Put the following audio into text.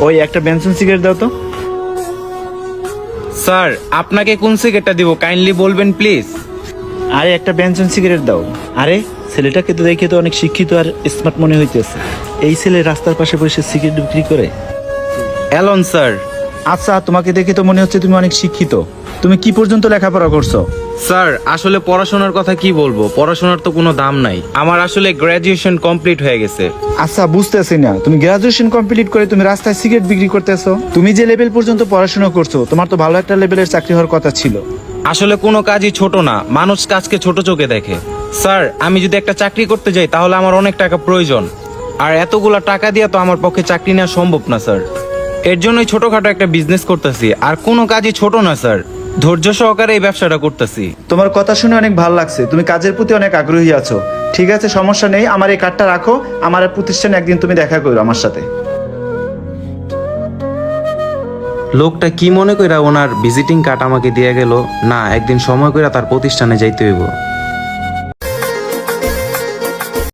ওই একটা Benson cigarette দাও তো। স্যার আপনাকে কোন সিগারেটটা দিব কাইন্ডলি বলবেন প্লিজ। আরে একটা বেনসন সিগারেট দাও। আরে ছেলেটাকে তো দেখে তো অনেক শিক্ষিত আর স্মার্ট মনে হইতেছে। এই ছেলে রাস্তার পাশে বসে সিগারেট বিক্রি করে। Alan sir. আচ্ছা, তোমাকে দেখে তো মনে হচ্ছে তুমি অনেক শিক্ষিত। তুমি কি পর্যন্ত লেখাপড়া করছো? স্যার আসলে পড়াশোনার কথা কি বলবো, পড়াশোনার তো কোনো দাম নাই। আমার আসলে গ্র্যাজুয়েশন কমপ্লিট হয়ে গেছে। আচ্ছা, বুঝতেছি না, তুমি গ্রাজুয়েশন কমপ্লিট করে তুমি রাস্তায় সিগারেট বিক্রি করতেছো? তুমি যে লেভেল পর্যন্ত পড়াশোনা করছো, তোমার তো ভালো একটা লেভেলের চাকরি হওয়ার কথা ছিল। আসলে কোনো কাজই ছোট না, মানুষ কাজকে ছোট চোখে দেখে। স্যার আমি যদি একটা চাকরি করতে যাই তাহলে আমার অনেক টাকা প্রয়োজন, আর এতগুলা টাকা দিয়ে তো আমার পক্ষে চাকরি নেওয়া সম্ভব না স্যার। এর জন্যই ছোটখাটো একটা বিজনেস করতেছি, আর কোনো কাজই ছোট না স্যার। ধৈর্য সহকারে এই ব্যবসাটা করতেছি। তোমার কথা শুনে অনেক ভালো লাগছে, তুমি কাজের প্রতি অনেক আগ্রহী আছো। ঠিক আছে, সমস্যা নেই, আমার এই কার্ডটা রাখো। আমার এই প্রতিষ্ঠানে একদিন তুমি দেখা করো আমার সাথে। লোকটা কি মনে কইরা ওনার ভিজিটিং কার্ড আমাকে দিয়ে গেল? না, একদিন সময় কইরা তার প্রতিষ্ঠানে যাইতে হইব।